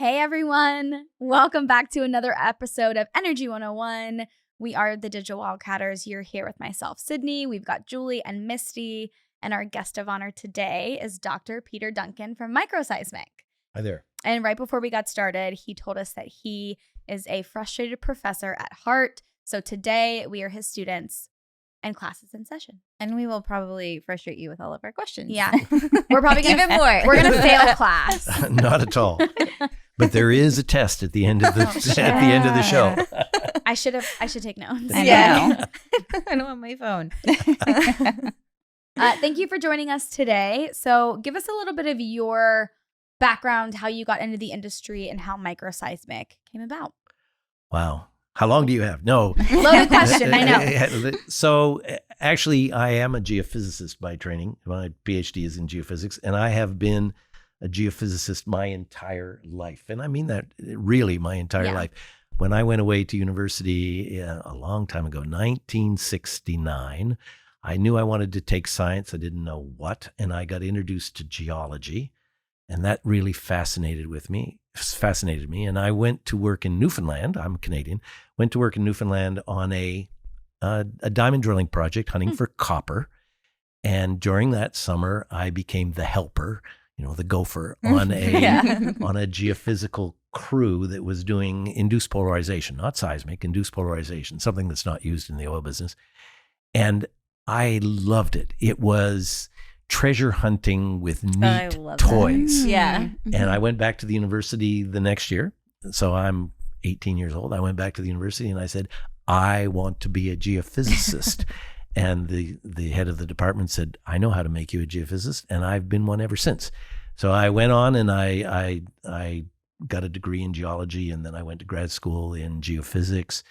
Hey everyone, welcome back to another episode of Energy 101. We are the Digital Wildcatters. You're here with myself, Sydney. We've got Julie and Misty, and our guest of honor today is Dr. Peter Duncan from Microseismic. Hi there. And right before we got started, he told us that he is a frustrated professor at heart. So today we are his students and class is in session. And we will probably frustrate you with all of our questions. Yeah. We're probably going to even more. We're going to fail class. Not at all. But there is a test at the end of the at the end of the show. I should take notes. I know. I know on my phone. Thank you for joining us today. So give us a little bit of your background, how you got into the industry and how Microseismic came about. Wow. How long do you have? No. Loaded question, I know. So actually, I am a geophysicist by training. My PhD is in geophysics, and I have been a geophysicist my entire life. And I mean that really my entire life. When I went away to university a long time ago, 1969, I knew I wanted to take science. I didn't know what. And I got introduced to geology. And that really fascinated me. And I went to work in Newfoundland. I'm Canadian. Went to work in Newfoundland on a diamond drilling project, hunting for copper. And during that summer, I became the helper, the gopher on a geophysical crew that was doing induced polarization, not seismic, induced polarization, something that's not used in the oil business. And I loved it. It was treasure hunting with neat toys. Yeah. And I went back to the university the next year. So I'm 18 years old. I went back to the university and I said, I want to be a geophysicist. And the head of the department said, I know how to make you a geophysicist, and I've been one ever since. So I went on and I got a degree in geology, and then I went to grad school in geophysics.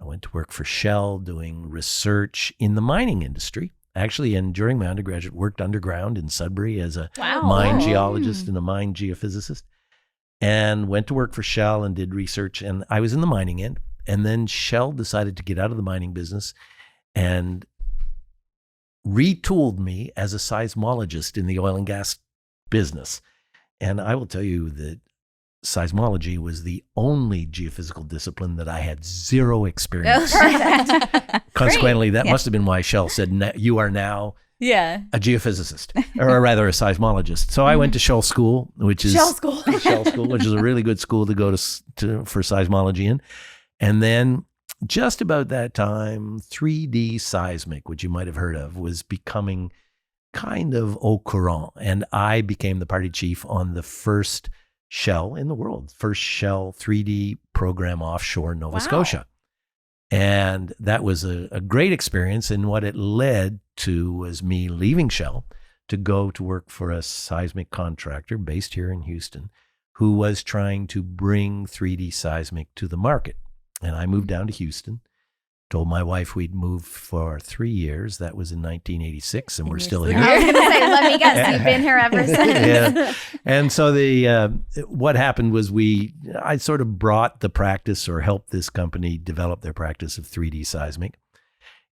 I went to work for Shale doing research in the mining industry. Actually, and during my undergraduate, worked underground in Sudbury as a mine geologist and a mine geophysicist, and went to work for Shell and did research. And I was in the mining end. And then Shell decided to get out of the mining business and retooled me as a seismologist in the oil and gas business. And I will tell you that seismology was the only geophysical discipline that I had zero experience. Consequently, that must have been why Shell said, you are now a geophysicist, or rather a seismologist. So I went to Shell School, which is Shell School, which is a really good school to go to for seismology in. And then just about that time, 3D seismic, which you might have heard of, was becoming kind of au courant. And I became the party chief on the first Shell in the world, first Shell 3D program offshore Nova Scotia. And that was a great experience. And what it led to was me leaving Shell to go to work for a seismic contractor based here in Houston who was trying to bring 3D seismic to the market. And I moved down to Houston, told my wife we'd move for 3 years. That was in 1986, and we're still here. I was going to say, let me guess, you've been here ever since. Yeah. And so what happened was I sort of brought the practice, or helped this company develop their practice of 3D seismic.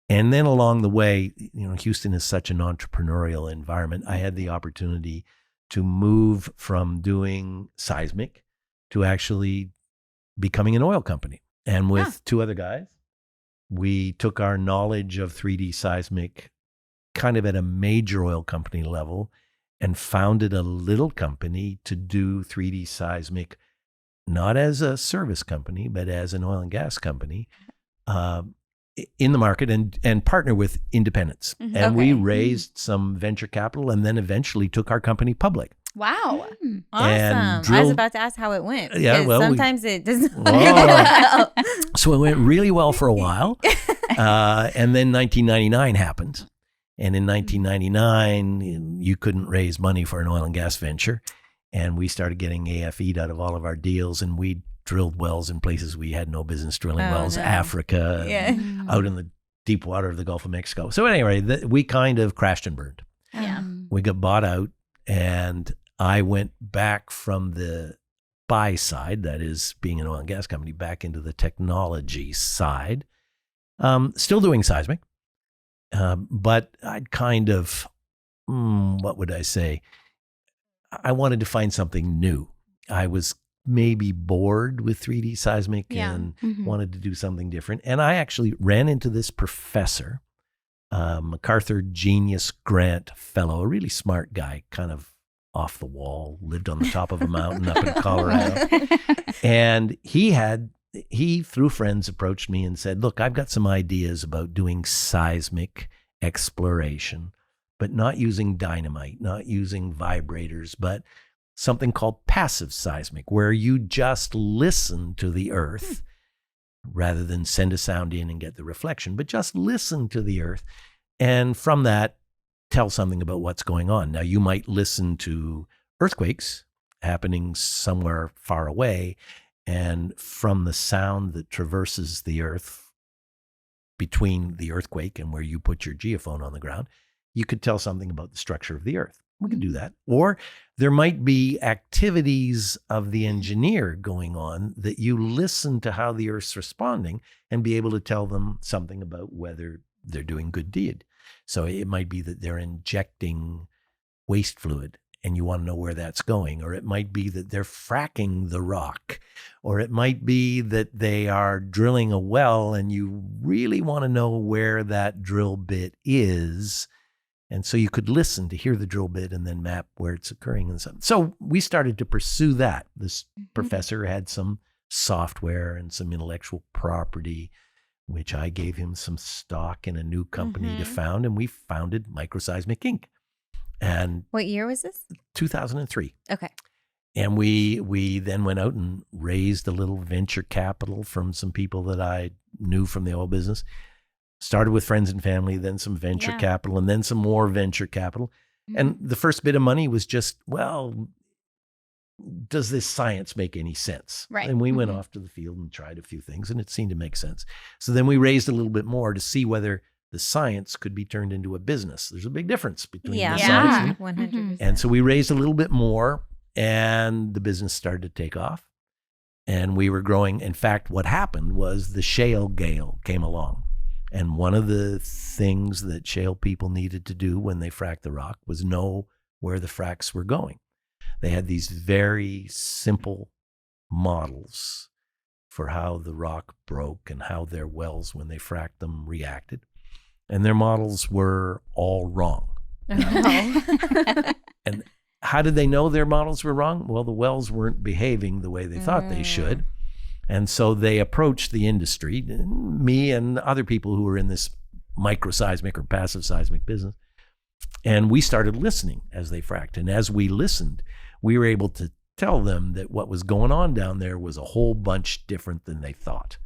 And then along the way, Houston is such an entrepreneurial environment. I had the opportunity to move from doing seismic to actually becoming an oil company. And with two other guys, we took our knowledge of 3D seismic kind of at a major oil company level and founded a little company to do 3D seismic, not as a service company, but as an oil and gas company in the market and partner with independents. Mm-hmm. And we raised some venture capital and then eventually took our company public. Wow. Awesome. I was about to ask how it went. Yeah, well, sometimes it doesn't go well. So it went really well for a while. And then 1999 happened. And in 1999, you couldn't raise money for an oil and gas venture. And we started getting AFE'd out of all of our deals. And we drilled wells in places we had no business drilling wells, Africa, out in the deep water of the Gulf of Mexico. So anyway, we kind of crashed and burned. Yeah. We got bought out. And I went back from the buy side, that is being an oil and gas company, back into the technology side, still doing seismic, but I'd kind of, what would I say? I wanted to find something new. I was maybe bored with 3D seismic and wanted to do something different. And I actually ran into this professor, MacArthur Genius Grant Fellow, a really smart guy, kind of off the wall, lived on the top of a mountain up in Colorado. And he, through friends, approached me and said, look, I've got some ideas about doing seismic exploration, but not using dynamite, not using vibrators, but something called passive seismic, where you just listen to the earth rather than send a sound in and get the reflection, but just listen to the earth. And from that, tell something about what's going on. Now, you might listen to earthquakes happening somewhere far away, and from the sound that traverses the earth between the earthquake and where you put your geophone on the ground, you could tell something about the structure of the earth. We can do that. Or there might be activities of the engineer going on that you listen to how the earth's responding and be able to tell them something about whether they're doing good deed. So it might be that they're injecting waste fluid and you want to know where that's going. Or it might be that they're fracking the rock. Or it might be that they are drilling a well and you really want to know where that drill bit is. And so you could listen to hear the drill bit and then map where it's occurring and something. So we started to pursue that. This professor had some software and some intellectual property, which I gave him some stock in a new company to found, and we founded Microseismic Inc. And what year was this? 2003. Okay. And we then went out and raised a little venture capital from some people that I knew from the oil business. Started with friends and family, then some venture capital, and then some more venture capital. And the first bit of money was just, well, does this science make any sense? Right. And we went off to the field and tried a few things, and it seemed to make sense. So then we raised a little bit more to see whether the science could be turned into a business. There's a big difference between the science. 100%. And so we raised a little bit more, and the business started to take off. And we were growing. In fact, what happened was the shale gale came along. And one of the things that shale people needed to do when they fracked the rock was know where the fracks were going. They had these very simple models for how the rock broke and how their wells, when they fracked them, reacted. And their models were all wrong. And how did they know their models were wrong? Well, the wells weren't behaving the way they thought they should. And so they approached the industry, me and other people who were in this microseismic or passive seismic business. And we started listening as they fracked. And as we listened, we were able to tell them that what was going on down there was a whole bunch different than they thought.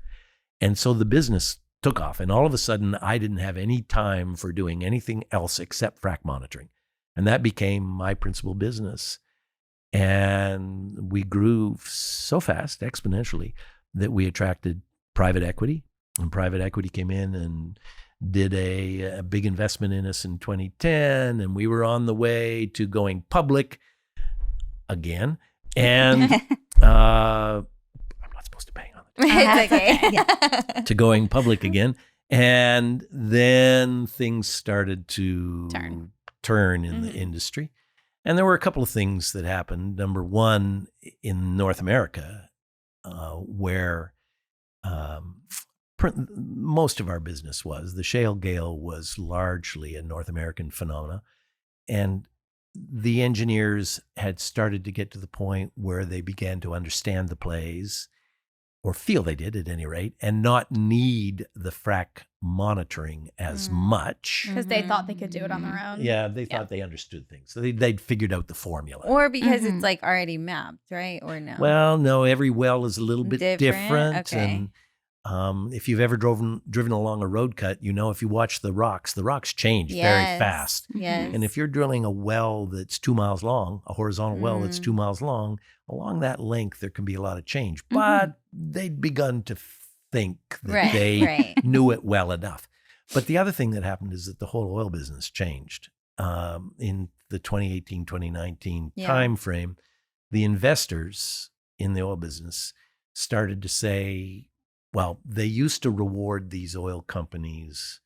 And so the business took off. And all of a sudden, I didn't have any time for doing anything else except frack monitoring. And that became my principal business. And we grew so fast, exponentially, that we attracted private equity. And private equity came in and did a big investment in us in 2010. And we were on the way to going public again. And I'm not supposed to bang on it. It's okay. To going public again. And then things started to turn in the industry. And there were a couple of things that happened. Number one, in North America, where most of our business was, the shale gale was largely a North American phenomena. And the engineers had started to get to the point where they began to understand the plays, or feel they did at any rate, and not need the frack monitoring as much. Because they thought they could do it on their own. Yeah, they thought they understood things. So they'd figured out the formula. Or because it's like already mapped, right? Or no? Well, no, every well is a little bit different. Okay. And if you've ever driven along a road cut, you know, if you watch the rocks change very fast. Yes. And if you're drilling a well that's 2 miles long, a horizontal well that's 2 miles long, along that length, there can be a lot of change. But they'd begun to think that they knew it well enough. But the other thing that happened is that the whole oil business changed. In the 2018, 2019 timeframe, the investors in the oil business started to say, well, they used to reward these oil companies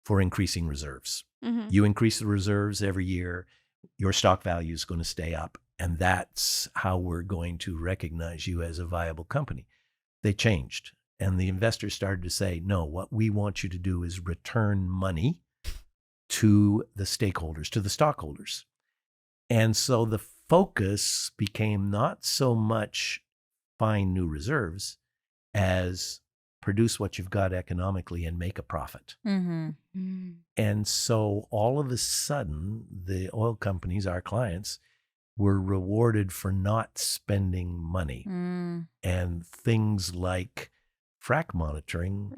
for increasing reserves. You increase the reserves every year, your stock value is going to stay up. and that's how we're going to recognize you as a viable company. They changed, and the investors started to say, no, what we want you to do is return money to the stakeholders, to the stockholders. And so the focus became not so much find new reserves as produce what you've got economically and make a profit. And so all of a sudden, the oil companies, our clients, were rewarded for not spending money. And things like frac monitoring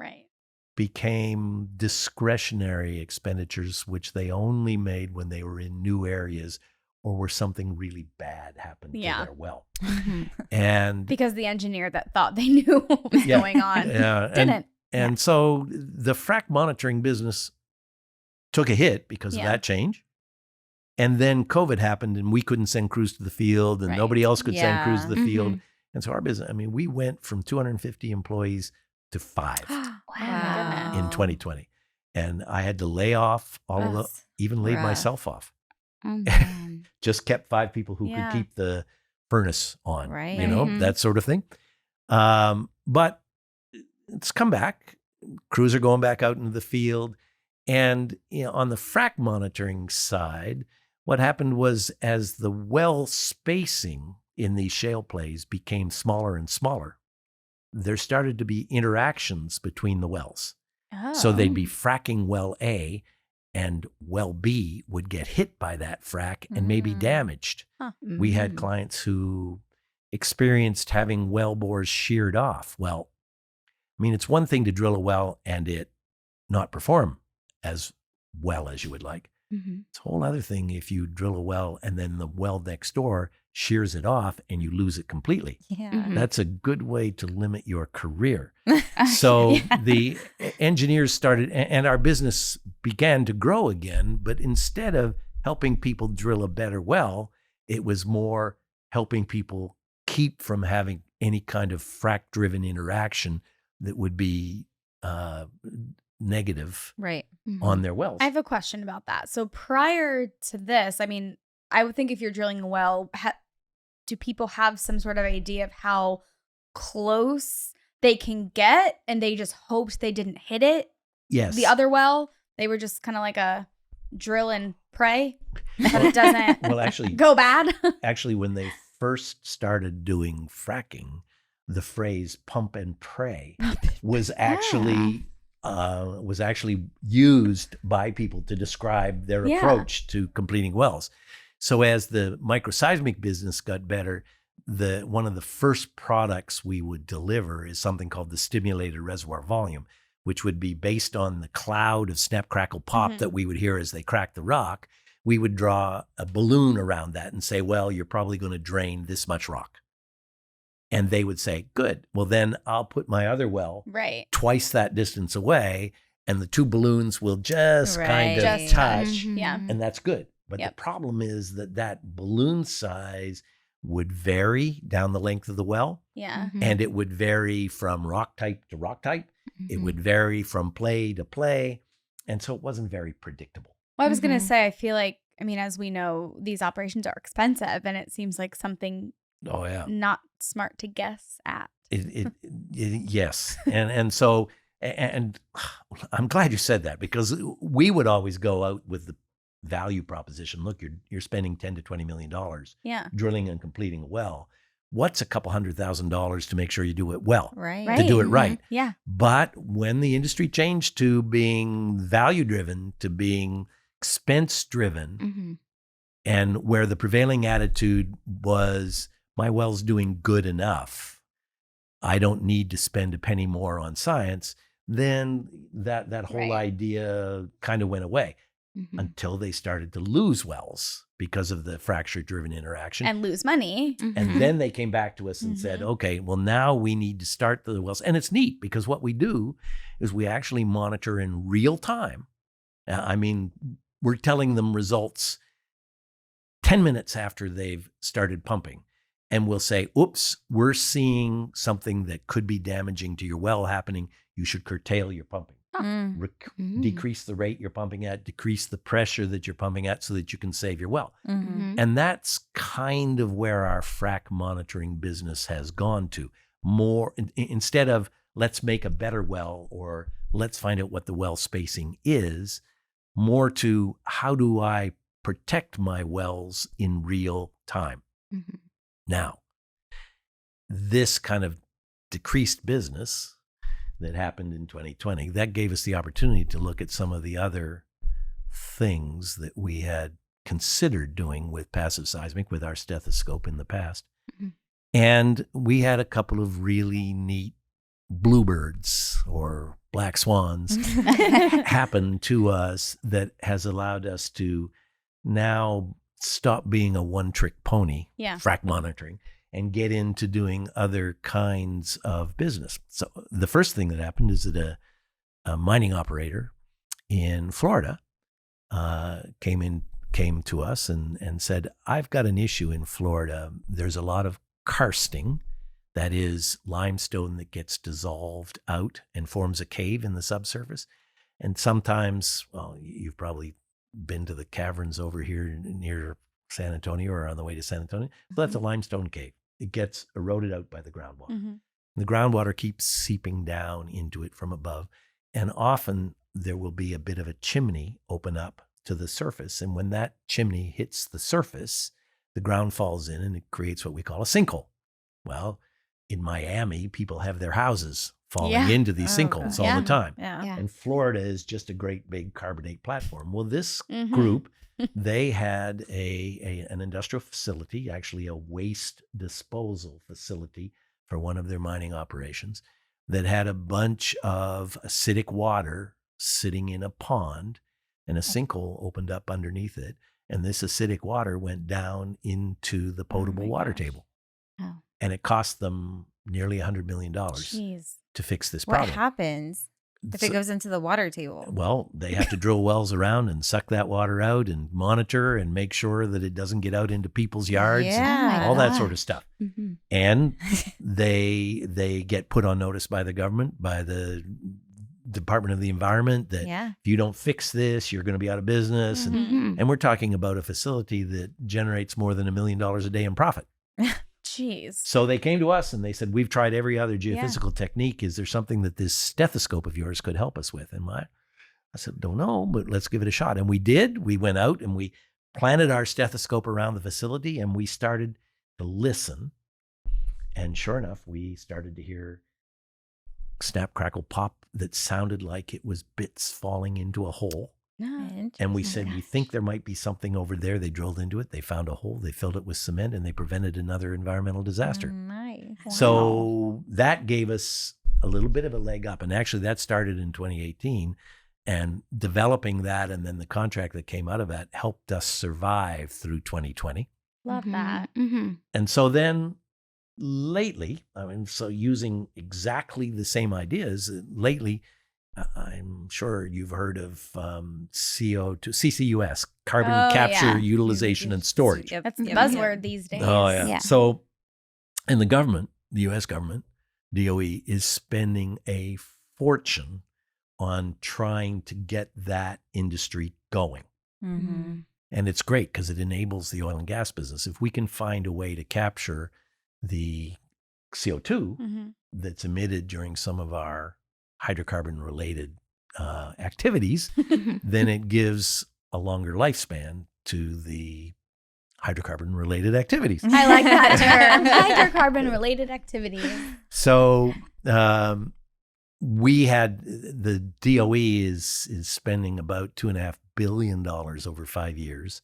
became discretionary expenditures, which they only made when they were in new areas or where something really bad happened to their well. And because the engineer that thought they knew what was going on didn't. And so the frac monitoring business took a hit because of that change. And then COVID happened and we couldn't send crews to the field and nobody else could send crews to the field. And so our business, I mean, we went from 250 employees to 5 in 2020. And I had to lay off all of the, even laid myself off. Just kept 5 people who could keep the furnace on, you know, that sort of thing. But it's come back. Crews are going back out into the field. And you know, on the frac monitoring side, what happened was as the well spacing in these shale plays became smaller and smaller, there started to be interactions between the wells. So they'd be fracking well A and well B would get hit by that frac and maybe damaged. We had clients who experienced having well bores sheared off. Well, I mean, it's one thing to drill a well and it not perform as well as you would like. It's a whole other thing if you drill a well and then the well next door shears it off and you lose it completely. That's a good way to limit your career. So the engineers started, and our business began to grow again, but instead of helping people drill a better well, it was more helping people keep from having any kind of frac-driven interaction that would be negative on their wells. I have a question about that. So prior to this, I mean, I would think if you're drilling a well, do people have some sort of idea of how close they can get and they just hoped they didn't hit it? Yes. The other well, they were just kind of like a drill and pray that it doesn't go bad. Actually, when they first started doing fracking, the phrase pump and pray was actually used by people to describe their approach to completing wells. So as the microseismic business got better, one of the first products we would deliver is something called the stimulated reservoir volume, which would be based on the cloud of snap, crackle, pop that we would hear as they crack the rock. We would draw a balloon around that and say, well, you're probably going to drain this much rock. And they would say, good, well, then I'll put my other well twice that distance away, and the 2 balloons will just kind of touch, and that's good. But the problem is that balloon size would vary down the length of the well, and it would vary from rock type to rock type. It would vary from play to play, and so it wasn't very predictable. Well, I was going to say, I feel like, I mean, as we know, these operations are expensive, and it seems like something not smart to guess at. Yes. And so I'm glad you said that, because we would always go out with the value proposition. Look, you're spending $10 to $20 million drilling and completing a well. What's a couple $100,000 to make sure you do it well, to do it right? But when the industry changed to being value driven, to being expense driven, and where the prevailing attitude was, my well's doing good enough, I don't need to spend a penny more on science, then that whole idea kind of went away until they started to lose wells because of the fracture-driven interaction. And lose money. And then they came back to us and said, okay, well, now we need to start the wells. And it's neat because what we do is we actually monitor in real time. I mean, we're telling them results 10 minutes after they've started pumping. And we'll say, oops, we're seeing something that could be damaging to your well happening. You should curtail your pumping. decrease the rate you're pumping at, decrease the pressure that you're pumping at so that you can save your well. And that's kind of where our frac monitoring business has gone to. More instead of let's make a better well or let's find out what the well spacing is, more to how do I protect my wells in real time. Now, this kind of decreased business that happened in 2020, that gave us the opportunity to look at some of the other things that we had considered doing with passive seismic with our stethoscope in the past. And we had a couple of really neat bluebirds or black swans happen to us that has allowed us to now stop being a one-trick pony, frac monitoring, and get into doing other kinds of business. So the first thing that happened is that a mining operator in Florida came to us and said, I've got an issue in Florida. There's a lot of karsting, that is limestone that gets dissolved out and forms a cave in the subsurface. And sometimes, well, you've probably been to the caverns over here near San Antonio or on the way to San Antonio. So that's a limestone cave. It gets eroded out by the groundwater. The groundwater keeps seeping down into it from above. And often there will be a bit of a chimney open up to the surface. And when that chimney hits the surface, the ground falls in and it creates what we call a sinkhole. Well, in Miami, people have their houses falling into these sinkholes all the time. And Florida is just a great big carbonate platform. Well, this group, they had an industrial facility, actually a waste disposal facility for one of their mining operations that had a bunch of acidic water sitting in a pond, and a sinkhole opened up underneath it. And this acidic water went down into the potable water table. And it cost them nearly $100 million to fix this problem. What happens if it goes into the water table? Well, they have to drill wells around and suck that water out and monitor and make sure that it doesn't get out into people's yards and all that sort of stuff. And they get put on notice by the government, by the Department of the Environment, that if you don't fix this, you're going to be out of business. And we're talking about a facility that generates more than $1 million a day in profit. Jeez. So they came to us and they said, we've tried every other geophysical technique. Is there something that this stethoscope of yours could help us with? And I said, don't know, but let's give it a shot. And we did. We went out and we planted our stethoscope around the facility and we started to listen. And sure enough, we started to hear snap, crackle, pop that sounded like it was bits falling into a hole. And we said, we think there might be something over there. They drilled into it. They found a hole. They filled it with cement and they prevented another environmental disaster. Nice. So that gave us a little bit of a leg up. And actually that started in 2018, and developing that and then the contract that came out of that helped us survive through 2020. Love that. And so then lately, so using exactly the same ideas, lately, I'm sure you've heard of CO2, CCUS, carbon capture, utilization, and storage. That's the buzzword these days. Oh, yeah. So, and the government, the U.S. government, DOE, is spending a fortune on trying to get that industry going. And it's great because it enables the oil and gas business. If we can find a way to capture the CO2 that's emitted during some of our hydrocarbon-related activities, then it gives a longer lifespan to the hydrocarbon-related activities. I like that term, hydrocarbon-related activities. So we had, the DOE is spending about $2.5 billion over 5 years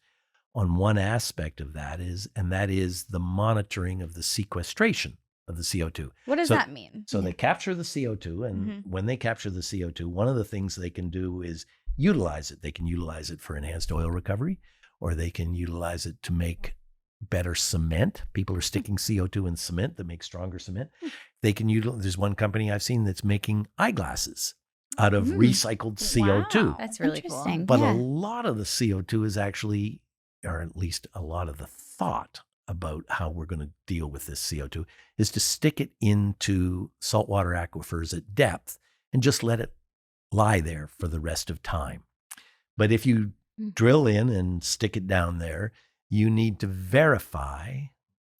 on one aspect of that is the monitoring of the sequestration of the CO2. What does that mean? So they capture the CO2, and when they capture the CO2, one of the things they can do is utilize it. They can utilize it for enhanced oil recovery, or they can utilize it to make better cement. People are sticking CO2 in cement that makes stronger cement. They can utilize, there's one company I've seen that's making eyeglasses out of recycled CO2. Wow, that's really cool. But a lot of the CO2 is actually, or at least a lot of the thought about how we're going to deal with this CO2 is to stick it into saltwater aquifers at depth and just let it lie there for the rest of time. But if you drill in and stick it down there, you need to verify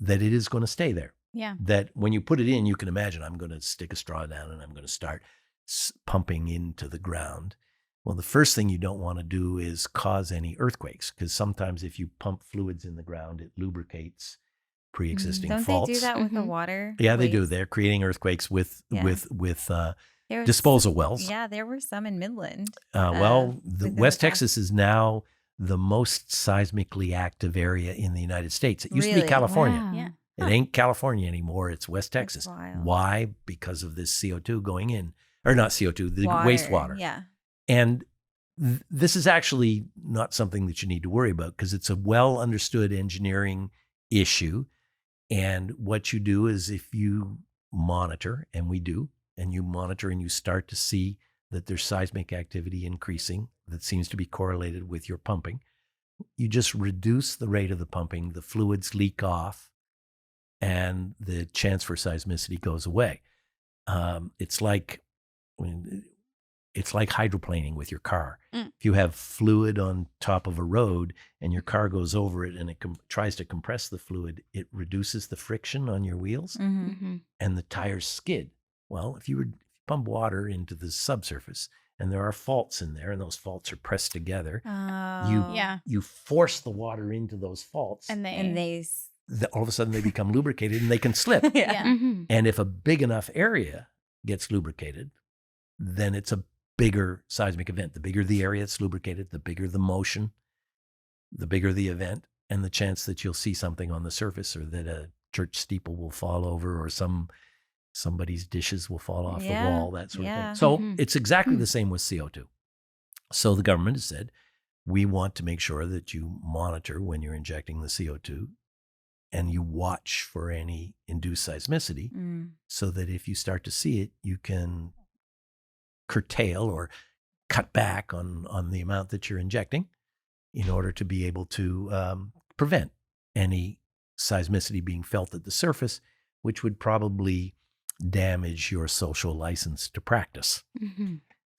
that it is going to stay there. Yeah. That when you put it in, you can imagine I'm going to stick a straw down and I'm going to start pumping into the ground. Well, the first thing you don't want to do is cause any earthquakes, because sometimes if you pump fluids in the ground, it lubricates pre-existing Don't faults. they do that with the water? Yeah, they waste? do. They're creating earthquakes with There was- disposal wells. Yeah, there were some in Midland. The within West the past- Texas is now the most seismically active area in the United States. It used to be Really? California. Wow. Yeah. It ain't California anymore. It's West That's Texas. wild. Why? Because of this CO2 going in, or not CO2, the Water, wastewater. Yeah. And this is actually not something that you need to worry about, because it's a well understood engineering issue. And what you do is, if you monitor, and we do, and you monitor and you start to see that there's seismic activity increasing that seems to be correlated with your pumping, you just reduce the rate of the pumping, the fluids leak off, and the chance for seismicity goes away. It's like hydroplaning with your car. If you have fluid on top of a road and your car goes over it and it tries to compress the fluid, it reduces the friction on your wheels and the tires skid. Well, if you pump water into the subsurface and there are faults in there and those faults are pressed together, you force the water into those faults, And all of a sudden they become lubricated and they can slip. yeah. And if a big enough area gets lubricated, then it's a bigger seismic event. The bigger the area that's lubricated, the bigger the motion, the bigger the event, and the chance that you'll see something on the surface, or that a church steeple will fall over, or somebody's dishes will fall off the wall, that sort of thing. So it's exactly the same with CO2. So the government has said, we want to make sure that you monitor when you're injecting the CO2 and you watch for any induced seismicity, so that if you start to see it, you can curtail or cut back on the amount that you're injecting in order to be able to prevent any seismicity being felt at the surface, which would probably damage your social license to practice.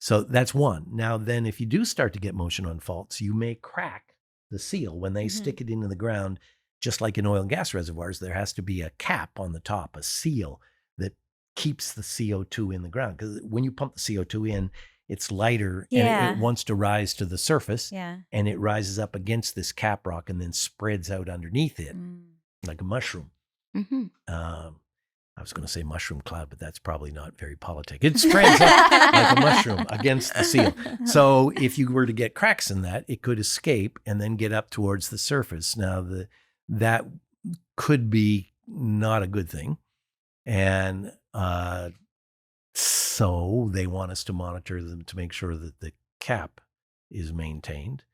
So that's one. Now then, if you do start to get motion on faults, you may crack the seal. When they stick it into the ground, just like in oil and gas reservoirs, there has to be a cap on the top, a seal that keeps the CO2 in the ground. Because when you pump the CO2 in, it's lighter and it wants to rise to the surface, and it rises up against this cap rock and then spreads out underneath it like a mushroom. I was going to say mushroom cloud, but that's probably not very politic. It spreads up like a mushroom against the seal. So if you were to get cracks in that, it could escape and then get up towards the surface. Now, that could be not a good thing. And so they want us to monitor them to make sure that the cap is maintained.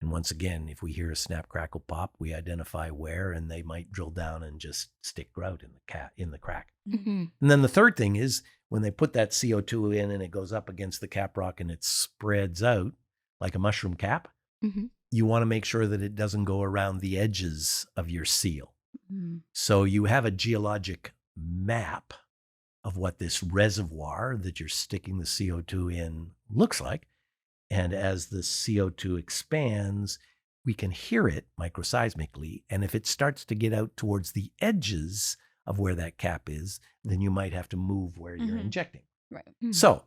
And once again, if we hear a snap, crackle, pop, we identify where, and they might drill down and just stick grout in the crack. And then the third thing is, when they put that CO2 in and it goes up against the cap rock and it spreads out like a mushroom cap, you want to make sure that it doesn't go around the edges of your seal. So you have a geologic map of what this reservoir that you're sticking the CO2 in looks like. And as the CO2 expands, we can hear it microseismically. And if it starts to get out towards the edges of where that cap is, then you might have to move where you're injecting. Right. So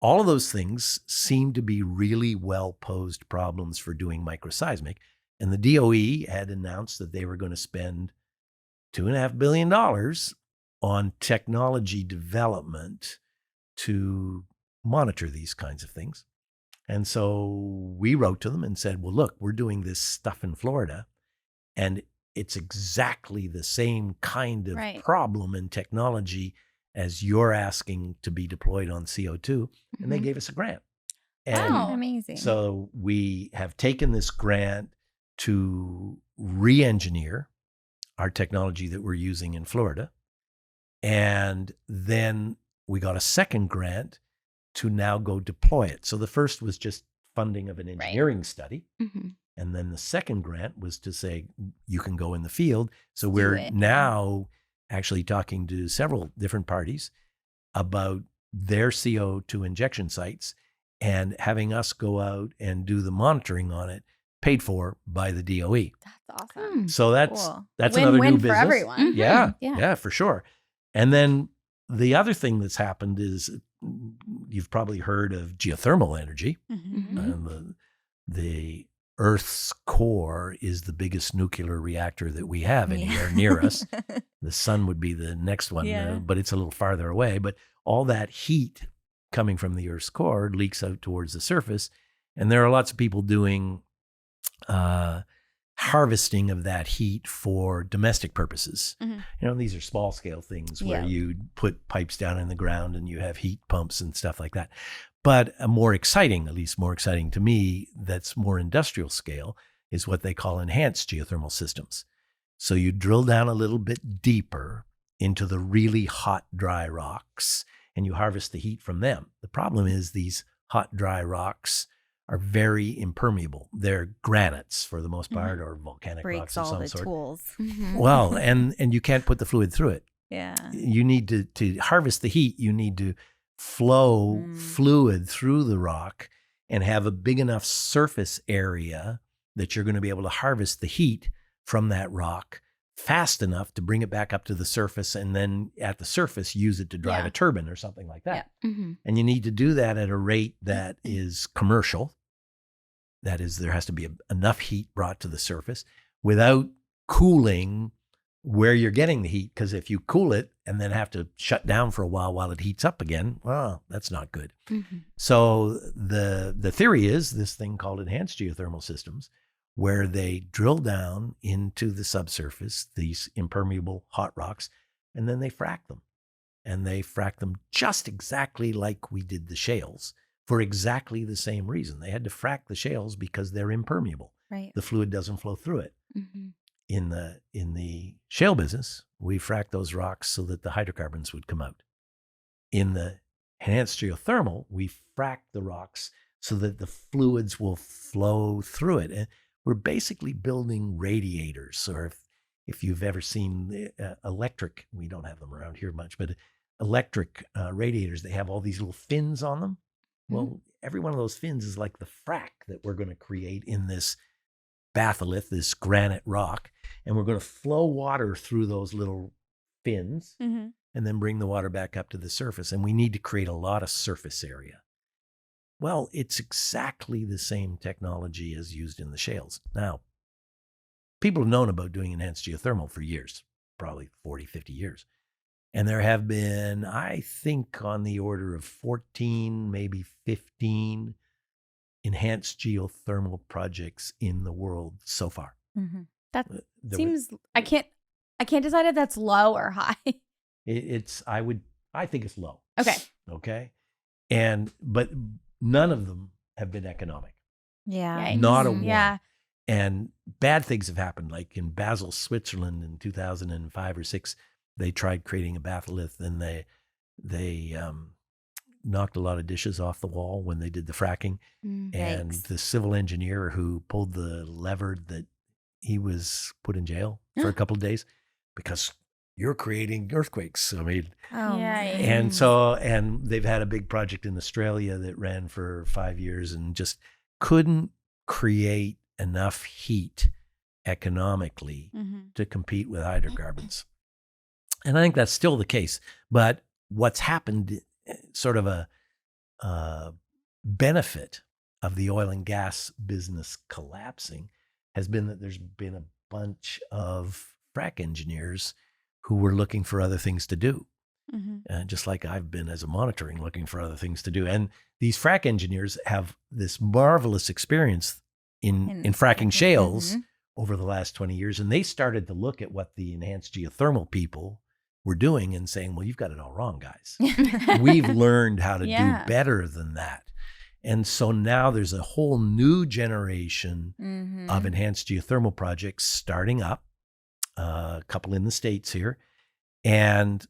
all of those things seem to be really well-posed problems for doing microseismic. And the DOE had announced that they were going to spend $2.5 billion on technology development to monitor these kinds of things. And so we wrote to them and said, well, look, we're doing this stuff in Florida, and it's exactly the same kind of problem and technology as you're asking to be deployed on CO2. And they gave us a grant. And amazing. so we have taken this grant to re-engineer our technology that we're using in Florida. And then we got a second grant to now go deploy it. So the first was just funding of an engineering study. And then the second grant was to say, you can go in the field. So we're now actually talking to several different parties about their CO2 injection sites and having us go out and do the monitoring on it, paid for by the DOE. That's awesome. So that's Cool. another new Win-win business for everyone. Yeah, for sure. And then the other thing that's happened is you've probably heard of geothermal energy. And the Earth's core is the biggest nuclear reactor that we have anywhere near us. The sun would be the next one, but it's a little farther away. But all that heat coming from the Earth's core leaks out towards the surface. And there are lots of people doing harvesting of that heat for domestic purposes. These are small scale things where you put pipes down in the ground and you have heat pumps and stuff like that. But at least more exciting to me, that's more industrial scale, is what they call enhanced geothermal systems. So you drill down a little bit deeper into the really hot, dry rocks and you harvest the heat from them. The problem is these hot, dry rocks are very impermeable. They're granites for the most part, or volcanic rocks of some sort. Tools. Well, and you can't put the fluid through it. Yeah. You need to harvest the heat. You need to flow fluid through the rock and have a big enough surface area that you're going to be able to harvest the heat from that rock fast enough to bring it back up to the surface, and then at the surface use it to drive a turbine or something like that. And you need to do that at a rate that is commercial. That is, there has to be enough heat brought to the surface without cooling where you're getting the heat, because if you cool it and then have to shut down for a while it heats up again, well, that's not good. So the theory is this thing called enhanced geothermal systems, where they drill down into the subsurface, these impermeable hot rocks, and then they frack them. And they frack them just exactly like we did the shales, for exactly the same reason. They had to frack the shales because they're impermeable. Right. The fluid doesn't flow through it. In the shale business, we fracked those rocks so that the hydrocarbons would come out. In the enhanced geothermal, we frack the rocks so that the fluids will flow through it. And we're basically building radiators, or if you've ever seen electric, we don't have them around here much, but electric radiators, they have all these little fins on them. Well, every one of those fins is like the frack that we're going to create in this batholith, this granite rock, and we're going to flow water through those little fins and then bring the water back up to the surface. And we need to create a lot of surface area. Well, it's exactly the same technology as used in the shales. Now, people have known about doing enhanced geothermal for years, probably 40, 50 years. And there have been, I think, on the order of 14, maybe 15 enhanced geothermal projects in the world so far. That seems, I can't decide if that's low or high. I think it's low. Okay. But none of them have been economic. Yeah. Not a one. And bad things have happened. Like in Basel, Switzerland in 2005 or 6, they tried creating a batholith, and they knocked a lot of dishes off the wall when they did the fracking. And the civil engineer who pulled the lever, that he was put in jail for a couple of days because you're creating earthquakes. I mean, and they've had a big project in Australia that ran for 5 years and just couldn't create enough heat economically to compete with hydrocarbons. And I think that's still the case. But what's happened, sort of a benefit of the oil and gas business collapsing, has been that there's been a bunch of frack engineers who were looking for other things to do. Just like I've been as a monitoring looking for other things to do. And these frack engineers have this marvelous experience in fracking shales over the last 20 years. And they started to look at what the enhanced geothermal people were doing and saying, well, you've got it all wrong, guys. We've learned how to do better than that. And so now there's a whole new generation of enhanced geothermal projects starting up, a couple in the States here. And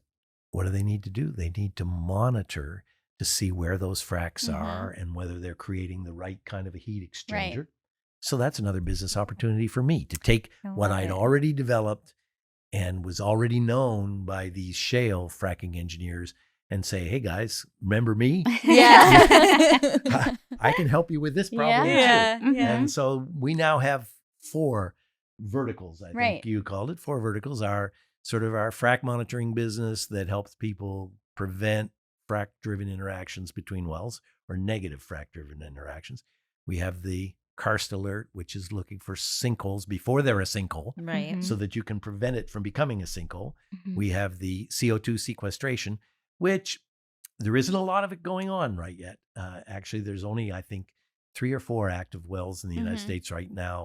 what do they need to do? They need to monitor to see where those fracks are and whether they're creating the right kind of a heat exchanger. Right. So that's another business opportunity for me to take what I'd already developed and was already known by these shale fracking engineers and say, hey guys, remember me? Yeah. I can help you with this problem too. Yeah. And so we now have 4 verticals, I think you called it. 4 verticals are sort of our frac monitoring business that helps people prevent frac-driven interactions between wells or negative frac-driven interactions. We have the karst alert, which is looking for sinkholes before they're a sinkhole, Right. so that you can prevent it from becoming a sinkhole. Mm-hmm. We have the CO2 sequestration, which there isn't a lot of it going on right yet. Actually, there's only, I think, 3 or 4 active wells in the United States right now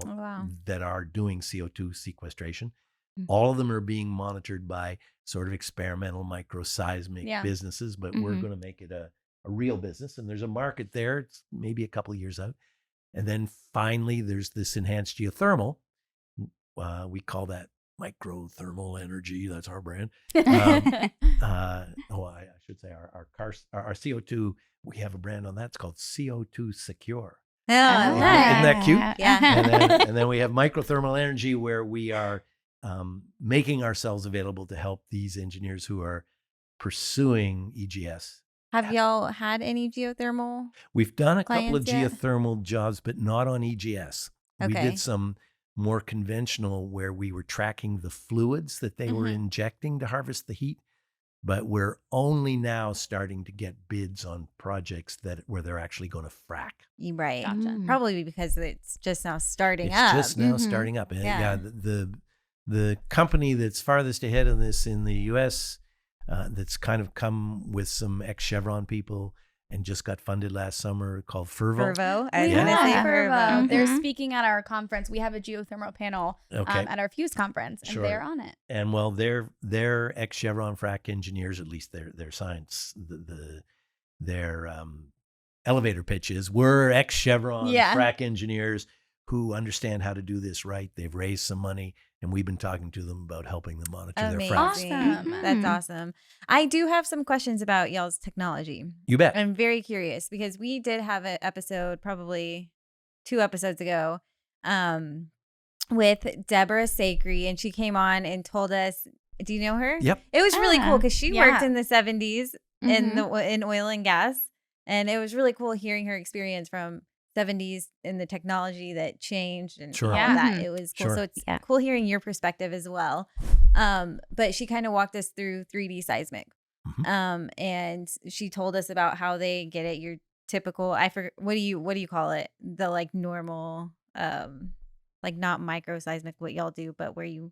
that are doing CO2 sequestration. All of them are being monitored by sort of experimental microseismic businesses, but we're going to make it a real business. And there's a market there. It's maybe a couple of years out. And then finally, there's this enhanced geothermal. We call that microthermal energy. That's our brand. I should say our CO2, we have a brand on that. It's called CO2 Secure. Oh, Isn't that cute? Yeah. And then we have microthermal energy, where we are making ourselves available to help these engineers who are pursuing EGS. Have y'all had any geothermal? We've done a couple of clients yet? geothermal jobs, but not on EGS. We Okay. did some more conventional where we were tracking the fluids that they were injecting to harvest the heat. But we're only now starting to get bids on projects where they're actually going to frack. Right. Gotcha. Probably because it's just now starting It's up. just now starting up. And Yeah. the company that's farthest ahead of this in the U.S. That's kind of come with some ex-Chevron people and just got funded last summer, called Fervo. Fervo. We I was gonna have say Fervo. Fervo. They're speaking at our conference. We have a geothermal panel Okay. at our Fuse conference, and Sure. they're on it. And well, they're ex-Chevron frac engineers, at least their science, their elevator pitch is, we're ex-Chevron frac engineers who understand how to do this right. They've raised some money, and we've been talking to them about helping them monitor their Amazing. fracs. Awesome. That's awesome. I do have some questions about y'all's technology. You bet. I'm very curious because we did have an episode probably 2 episodes ago with Deborah Sacre, and she came on and told us, do you know her? Yep. It was really cool because she Yeah. worked in the 70s in oil and gas, and it was really cool hearing her experience from 70s and the technology that changed and Sure. all Yeah. that. It was cool. Sure. So it's cool hearing your perspective as well. But she kind of walked us through 3D seismic. And she told us about how they get it. Your typical, I forget, what do you call it? The like normal, like not microseismic, what y'all do, but where you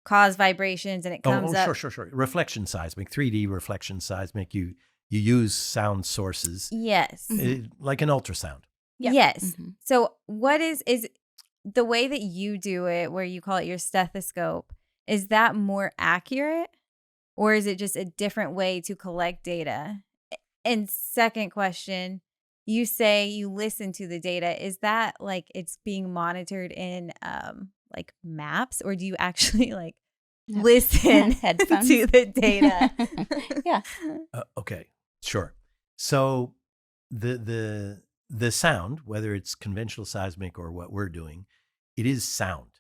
cause vibrations and it comes up. Sure. Reflection seismic, 3D reflection seismic. You use sound sources, Yes. like an ultrasound. Yep. Yes. So what is the way that you do it, where you call it your stethoscope, is that more accurate, or is it just a different way to collect data? And second question, you say you listen to the data. Is that like it's being monitored in like maps, or do you actually like listen Headphones. to the data? Yeah. Okay, sure. So the sound, whether it's conventional seismic or what we're doing, it is sound.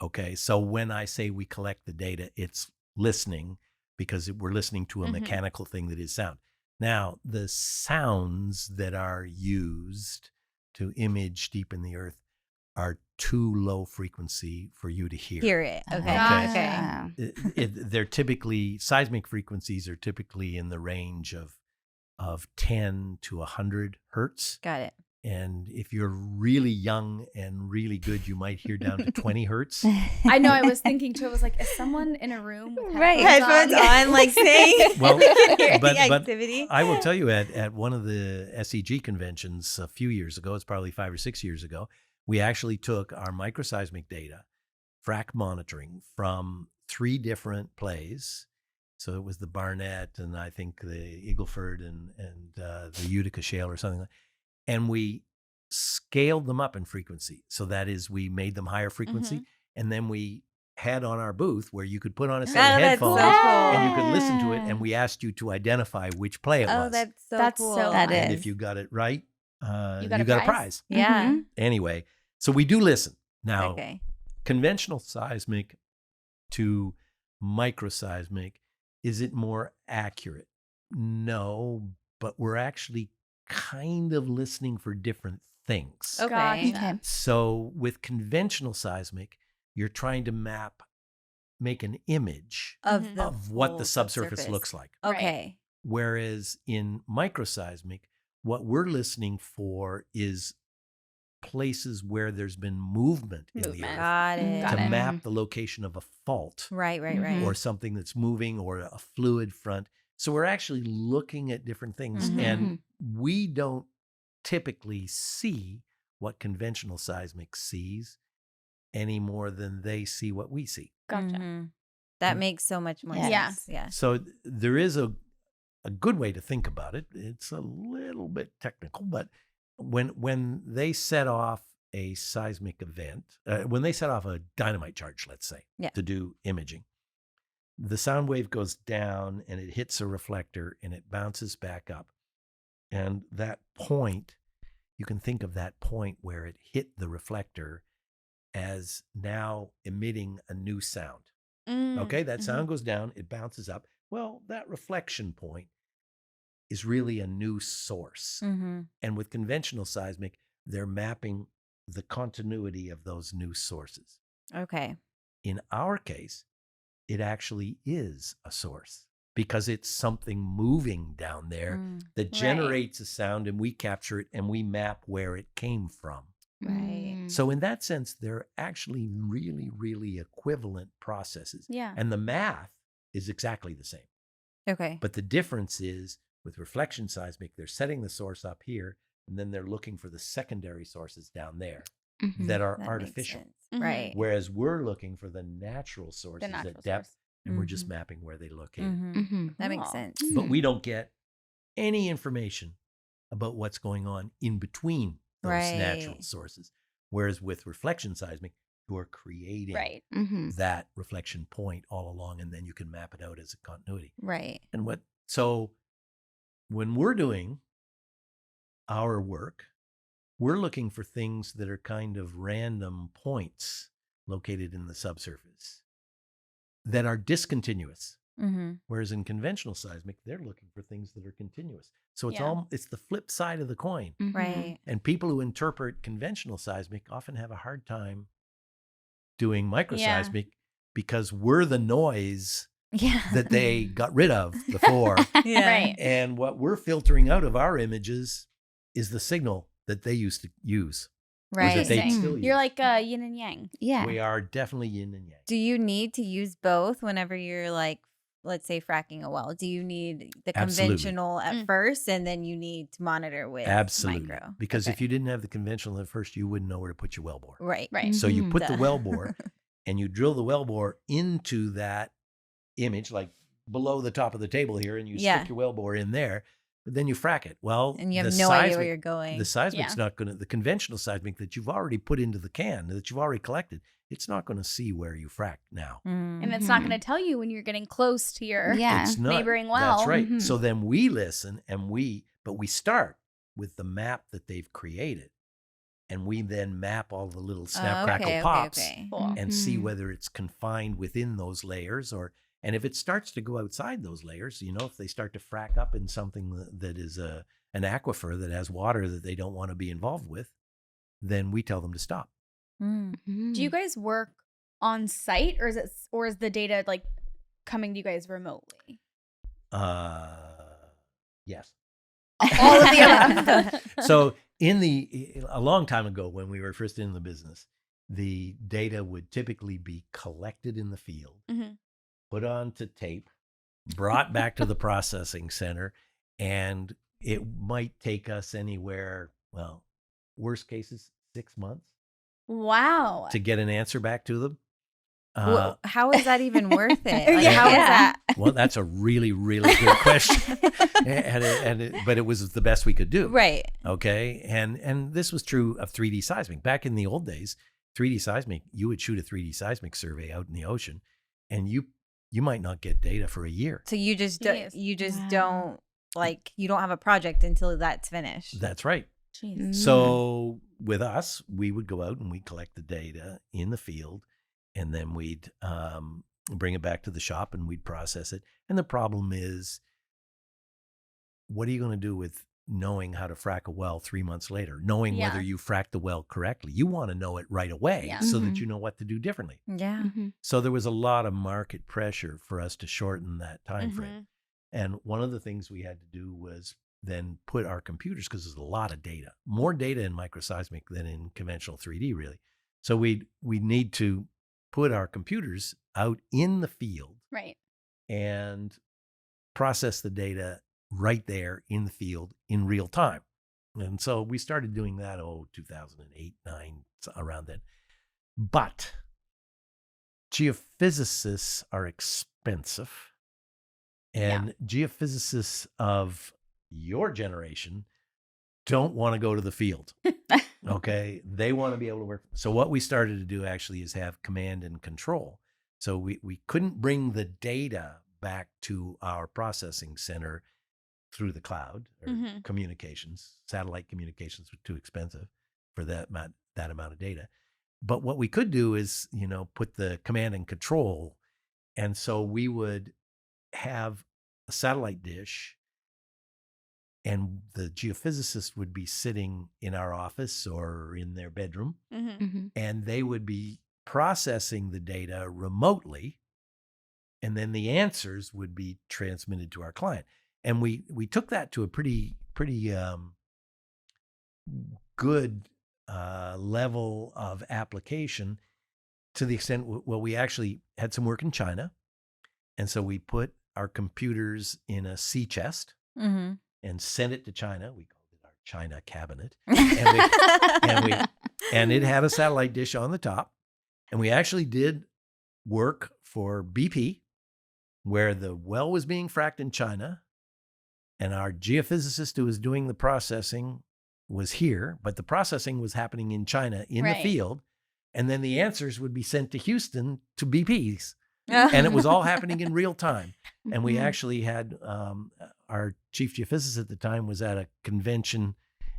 Okay, so when I say we collect the data, it's listening, because we're listening to a mechanical thing that is sound. Now, the sounds that are used to image deep in the earth are too low frequency for you to hear. Hear it. Okay. Gotcha. Okay. They're typically, seismic frequencies are typically in the range of 10 to 100 hertz. Got it. And if you're really young and really good, you might hear down to 20 hertz. I know. I was thinking too. I was like, is someone in a room with Right. Headphones on, like saying Well, but activity. I will tell you, at one of the SEG conventions a few years ago, it's probably 5 or 6 years ago, we actually took our microseismic data, frac monitoring, from 3 different plays. So it was the Barnett, and I think the Eagleford and the Utica Shale or something like that. And we scaled them up in frequency. So that is, we made them higher frequency. And then we had on our booth where you could put on a set of headphones and you could listen to it. And we asked you to identify which play it was. That's cool. so That And is. if you got it right, you got a got a prize? prize. Yeah. Anyway, so we do listen. Now, Okay. conventional seismic to microseismic, is it more accurate? No, but we're actually kind of listening for different things. Okay. Gotcha. Okay. So with conventional seismic, you're trying to make an image Of Mhm. the of what whole the subsurface looks like. Right. Okay. Whereas in microseismic, what we're listening for is places where there's been movement in the Movement. earth Got it. Got to it. map the location of a fault Right. Mhm. or something that's moving or a fluid front. So we're actually looking at different things, Mhm. and we don't typically see what conventional seismic sees any more than they see what we see. Gotcha. Mhm. That Mm. makes so much more Yeah. sense. Yeah. So there is a good way to think about it. It's a little bit technical, but when they set off a seismic event, when they set off a dynamite charge, let's say, Yeah. to do imaging, the sound wave goes down and it hits a reflector and it bounces back up. And that point, you can think of that point where it hit the reflector as now emitting a new sound. Okay, that sound goes down, it bounces up. Well, that reflection point is really a new source. Mm-hmm. And with conventional seismic, they're mapping the continuity of those new sources. Okay. In our case, it actually is a source because it's something moving down there that generates a sound, and we capture it and we map where it came from. Right. So in that sense, they're actually really, really equivalent processes. Yeah. And the math is exactly the same. Okay. But the difference is with reflection seismic, they're setting the source up here, and then they're looking for the secondary sources down there that are That makes artificial. sense. Mhm. Right. Whereas we're looking for the natural sources natural at depth, source. and we're just Mhm. mapping where they locate. Mhm. That makes Cool. sense. But we don't get any information about what's going on in between those natural Right. sources. Whereas with reflection seismic, you are creating Right. that reflection point all along, and then you can map it out as a continuity. Right. And so when we're doing our work, we're looking for things that are kind of random points located in the subsurface that are discontinuous. Mm-hmm. Whereas in conventional seismic, they're looking for things that are continuous. So it's Yeah. it's the flip side of the coin. Right. And people who interpret conventional seismic often have a hard time doing microseismic because we're the noise Yeah. that they got rid of before. Yeah. Right. And what we're filtering out of our images is the signal that they used to use. Or that they Interesting. still use. You're like yin and yang. Yeah. We are definitely yin and yang. Do you need to use both whenever you're like, let's say, fracking a well? Do you need the Absolutely. conventional at first, and then you need to monitor with Absolutely. micro? Because if Okay. you didn't have the conventional at first, you wouldn't know where to put your well bore. Right. Right. So you put the Duh. well bore and you drill the well bore into that image, like below the top of the table here, and you Yeah. stick your well bore in there, but then you frack it. Well, And you have the no idea where seismic- you're going. The seismic's Yeah. not going to, the conventional seismic that you've already put into the can, that you've already collected, it's not going to see where you fracked now. And it's not going to tell you when you're getting close to your Yeah. It's not. neighboring well. That's right. Mhm. So then we listen but we start with the map that they've created. And we then map all the little snap, crackle, pops Cool. and see Mhm. whether it's confined within those layers and if it starts to go outside those layers, if they start to frack up in something that is an aquifer that has water that they don't want to be involved with, then we tell them to stop. Mm-hmm. Do you guys work on site, or is the data like coming to you guys remotely? Yes. All of the above. So a long time ago when we were first in the business, the data would typically be collected in the field, Mhm. put onto tape, brought back to the processing center, and it might take us anywhere, well, worst cases, 6 months Wow. to get an answer back to them. Well, how is that even worth it? Like, Yeah. how is that? Well, that's a really, really good question. But it was the best we could do. Right. Okay. And this was true of 3D seismic. Back in the old days, 3D seismic, you would shoot a 3D seismic survey out in the ocean, and you might not get data for a year. So you just Jeez. don't, Wow. like, you don't have a project until that's finished. That's right. Jeez. So with us, we would go out and we'd collect the data in the field, and then we'd bring it back to the shop and we'd process it. And the problem is what are you going to do with knowing how to frack a well 3 months later, knowing whether you fracked the well correctly? You want to know it right away so that you know what to do differently. Yeah. So there was a lot of market pressure for us to shorten that time frame. And one of the things we had to do was then put our computers, because there's a lot of data, more data in microseismic than in conventional 3D, really. So we need to put our computers out in the field, right, and process the data right there in the field in real time. And so we started doing that, 2008, 9, around then. But geophysicists are expensive. And geophysicists of your generation don't want to go to the field. Okay. They want to be able to work. So what we started to do actually is have command and control. So we couldn't bring the data back to our processing center through the cloud or communications. Satellite communications were too expensive for that amount of data. But what we could do is, put the command and control. And so we would have a satellite dish, and the geophysicist would be sitting in our office or in their bedroom, and they would be processing the data remotely, and then the answers would be transmitted to our client. And we took that to a pretty good level of application, to the extent, we actually had some work in China. And so we put our computers in a sea chest and sent it to China. We called it our China cabinet. And it had a satellite dish on the top. And we actually did work for BP, where the well was being fracked in China. And our geophysicist who was doing the processing was here, but the processing was happening in China in the field. And then the answers would be sent to Houston to BP's. And it was all happening in real time. And we actually had our chief geophysicist at the time was at a convention,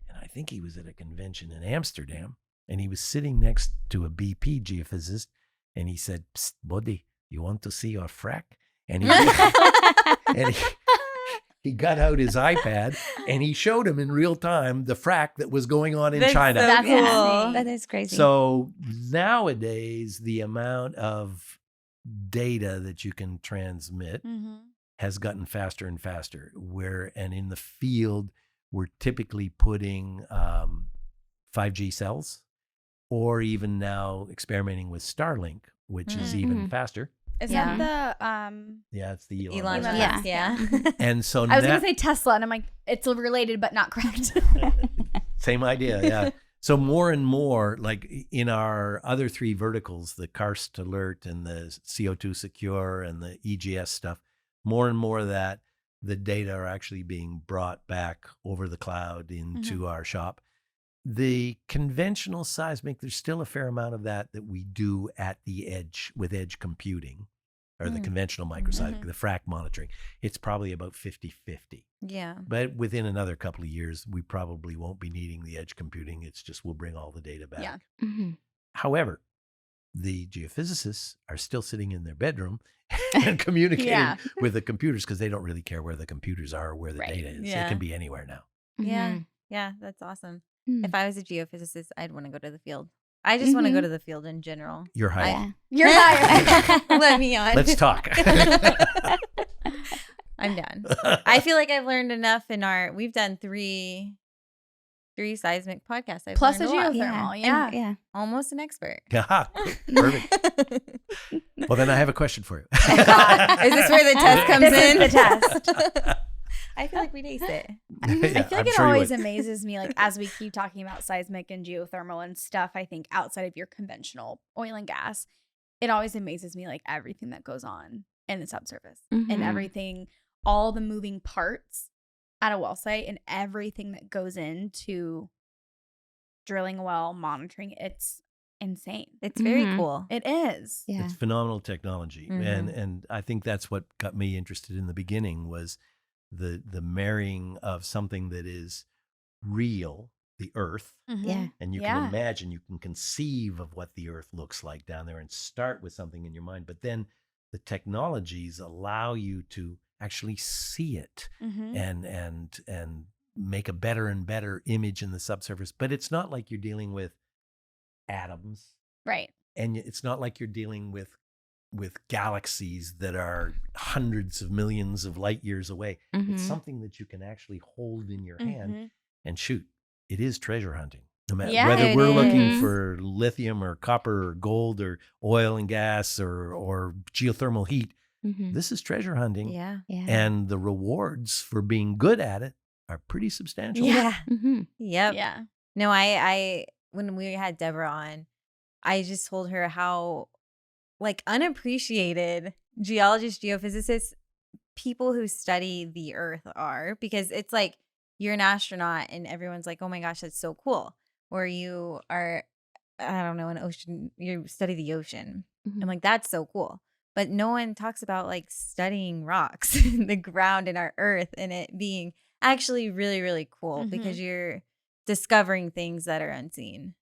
and I think he was at a convention in Amsterdam, and he was sitting next to a BP geophysicist, and he said, "Psst, buddy, you want to see our frack?" And he got out his iPad and he showed him in real time the frack that was going on in China. So That's cool. amazing. That is crazy. So nowadays, the amount of data that you can transmit has gotten faster and faster. And in the field, we're typically putting 5G cells, or even now experimenting with Starlink, which is even faster. Is that the Yeah, it's the Elon Musk. Musk. Yeah. And so I was going to say Tesla, and I'm like, it's related but not correct. Same idea, yeah. So more and more, like in our other 3 verticals, the Karst Alert and the CO2 Secure and the EGS stuff, more and more of that, the data are actually being brought back over the cloud into our shop. The conventional seismic, there's still a fair amount of that we do at the edge with edge computing, or the conventional microseismic, the frac monitoring. It's probably about 50-50. Yeah. But within another couple of years, we probably won't be needing the edge computing. It's just we'll bring all the data back. Yeah. However, the geophysicists are still sitting in their bedroom and communicating with the computers, because they don't really care where the computers are or where the data is. Yeah. It can be anywhere now. Yeah. Yeah. That's awesome. If I was a geophysicist, I'd want to go to the field. I just want to go to the field in general. You're hired. You're hired. Let me on. Let's talk. I'm done. I feel like I've learned enough we've done three seismic podcasts. I've Plus a learned lot. geothermal. Yeah. Yeah. Almost an expert. Perfect. Well, then I have a question for you. Oh, God. Is this where the test comes This is in? the test. I feel like we'd ace it. I feel like I'm it sure you always would. amazes me, like as we keep talking about seismic and geothermal and stuff, I think outside of your conventional oil and gas, it always amazes me, like everything that goes on in the subsurface and everything, all the moving parts at a well site and everything that goes into drilling a well, monitoring. It's insane. It's very cool. It is. Yeah. It's phenomenal technology. And I think that's what got me interested in the beginning, was the marrying of something that is real, the earth, Yeah. and you can imagine, you can conceive of what the earth looks like down there and start with something in your mind. But then the technologies allow you to actually see it Mm-hmm. and make a better and better image in the subsurface. But it's not like you're dealing with atoms, Right. and it's not like you're dealing with galaxies that are hundreds of millions of light years away. It's something that you can actually hold in your hand Mm-hmm. and shoot. It is treasure hunting. No matter Yeah, whether it we're looking is. for lithium or copper or gold or oil and gas or geothermal heat, this is treasure hunting. Yeah. And the rewards for being good at it are pretty substantial. Yeah. Yep. Yeah. No, I when we had Deborah on, I just told her how like unappreciated geologists, geophysicists, people who study the earth are, because it's like you're an astronaut and everyone's like, oh my gosh, that's so cool. Or you are, I don't know, an ocean, you study the ocean. I'm like, that's so cool. But no one talks about like studying rocks in the ground in our earth and it being actually really, really cool because you're discovering things that are unseen.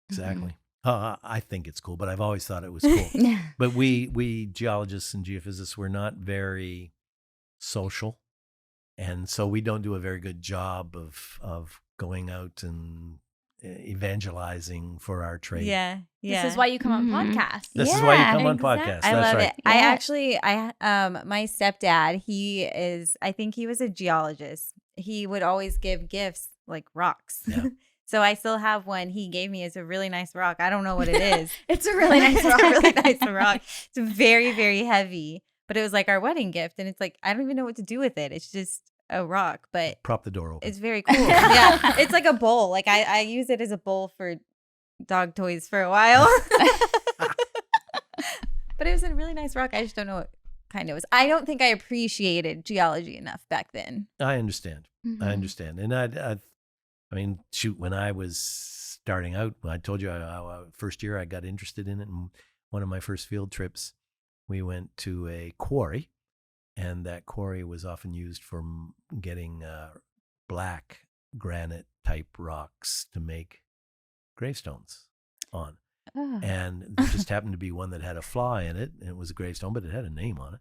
Exactly. I think it's cool, but I've always thought it was cool. But we geologists and geophysicists, we're not very social. And so we don't do a very good job of going out and evangelizing for our trade. Yeah. This is why you come on podcasts. This is why you come on exactly. podcasts. I That's love right. it. I actually, my stepdad, I think he was a geologist. He would always give gifts like rocks. Yeah. So I still have one he gave me. It's a really nice rock. I don't know what it is. It's a really nice It's rock. a really nice rock. It's very, very heavy, but it was like our wedding gift. And it's like, I don't even know what to do with it. It's just a rock, but Prop the door open. it's very cool. Yeah. It's like a bowl. Like I use it as a bowl for dog toys for a while. But it was a really nice rock. I just don't know what kind it was. I don't think I appreciated geology enough back then. I understand. I understand. And I mean, shoot, when I was starting out, I told you, first year I got interested in it. And one of my first field trips, we went to a quarry, and that quarry was often used for getting black granite type rocks to make gravestones on. And there just happened to be one that had a flaw in it, and it was a gravestone, but it had a name on it.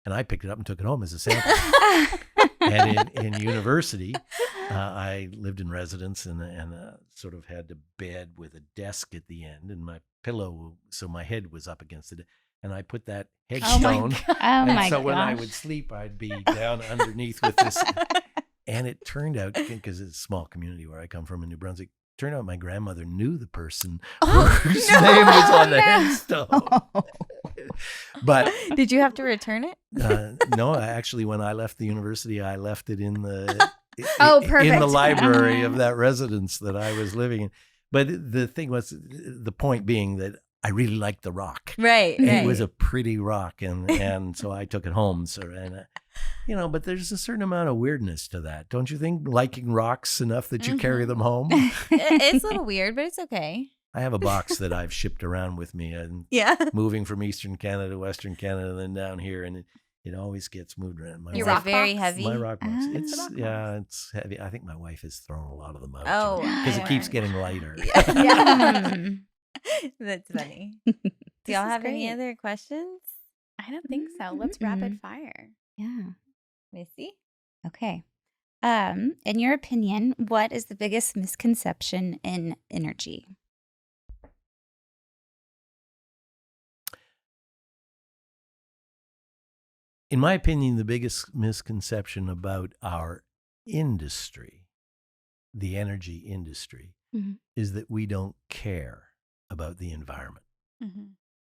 And I picked it up and took it home as a sample. And in university, I lived in residence and sort of had a bed with a desk at the end and my pillow, so my head was up against it. And I put that headstone. So when I would sleep, I'd be down underneath with this. And it turned out, because it's a small community where I come from in New Brunswick, turned out my grandmother knew the person whose name was on the headstone. But did you have to return it? No, actually, when I left the university, I left it in the perfect. in the library of that residence that I was living in. But the thing was, the point being that I really liked the rock. Right. It was a pretty rock, and so I took it home. So, and but there's a certain amount of weirdness to that, don't you think? Liking rocks enough that you carry them home. It's a little weird, but it's okay. I have a box that I've shipped around with me, and moving from Eastern Canada to Western Canada, and then down here, and it always gets moved around. Is it very heavy? My rock box. It's heavy. I think my wife has thrown a lot of them out. Oh, because it keeps getting lighter. That's funny. Do y'all have any other questions? I don't think so. Let's rapid fire. Yeah. Missy? Okay. In your opinion, what is the biggest misconception in energy? In my opinion, the biggest misconception about our industry, the energy industry, is that we don't care about the environment.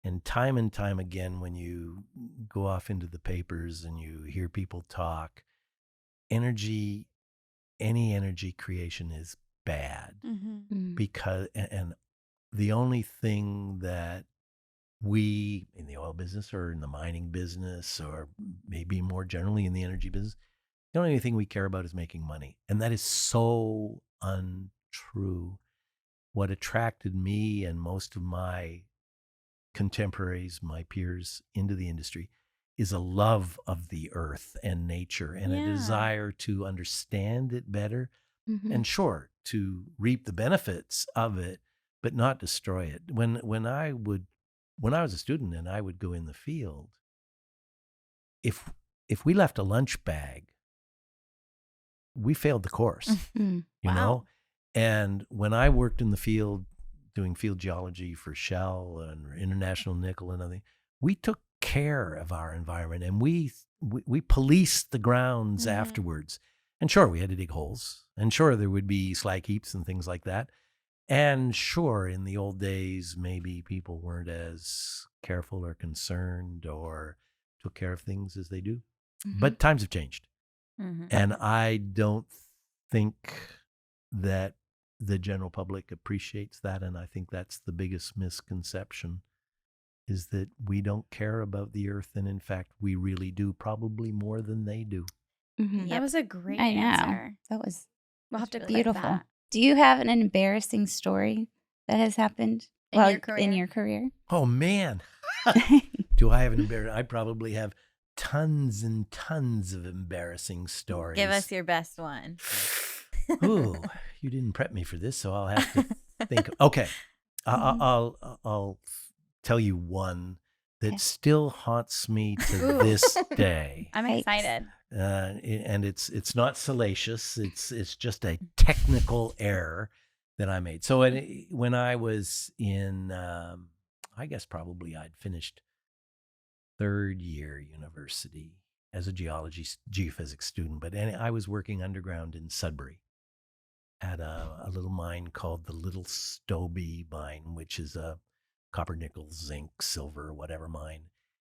And time again, when you go off into the papers and you hear people talk, any energy creation is bad because, and the only thing that we in the oil business or in the mining business or maybe more generally in the energy business, the only thing we care about is making money. And that is so untrue. What attracted me and most of my contemporaries, my peers into the industry, is a love of the earth and nature and a desire to understand it better and sure, to reap the benefits of it, but not destroy it. When I was a student and I would go in the field, if if we left a lunch bag, we failed the course, you know? And when I worked in the field doing field geology for Shale and International Nickel and everything, we took care of our environment, and we policed the grounds afterwards. And sure, we had to dig holes, and sure, there would be slag heaps and things like that. And sure, in the old days, maybe people weren't as careful or concerned or took care of things as they do. But times have changed. And I don't think that the general public appreciates that. And I think that's the biggest misconception, is that we don't care about the earth. And in fact, we really do, probably more than they do. That was a great I know. answer. That was We'll have to clip beautiful. that. Do you have an embarrassing story that has happened in your career? Oh, man. Do I have an embarrassing? I probably have tons and tons of embarrassing stories. Give us your best one. Ooh, you didn't prep me for this, so I'll have to think. Okay, I'll tell you one that still haunts me to this day. I'm excited. And it's not salacious. It's just a technical error that I made. So when I was in, I guess probably I'd finished third year university as a geophysics student, but I was working underground in Sudbury at a little mine called the Little Stobie mine, which is a copper, nickel, zinc, silver, whatever mine.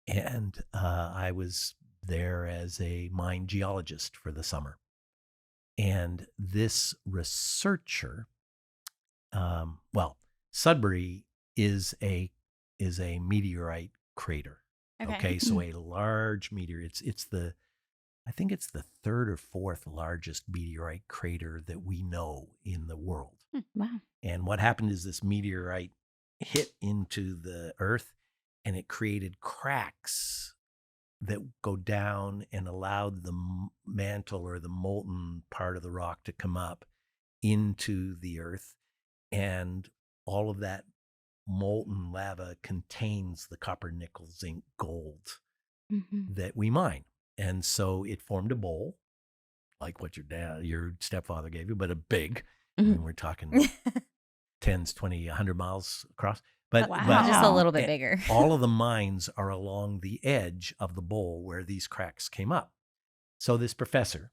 And I was there as a mine geologist for the summer. And this researcher, Sudbury is a meteorite crater. Okay, so a large meteor. I think it's the third or fourth largest meteorite crater that we know in the world. Wow. And what happened is this meteorite hit into the earth, and it created cracks that go down and allowed the mantle or the molten part of the rock to come up into the earth. And all of that molten lava contains the copper, nickel, zinc, gold that we mine. And so it formed a bowl, like what your stepfather gave you, but a big, I mean, we're talking 10s, 20, 100 miles across. But Just a little bit bigger. All of the mines are along the edge of the bowl where these cracks came up. So this professor,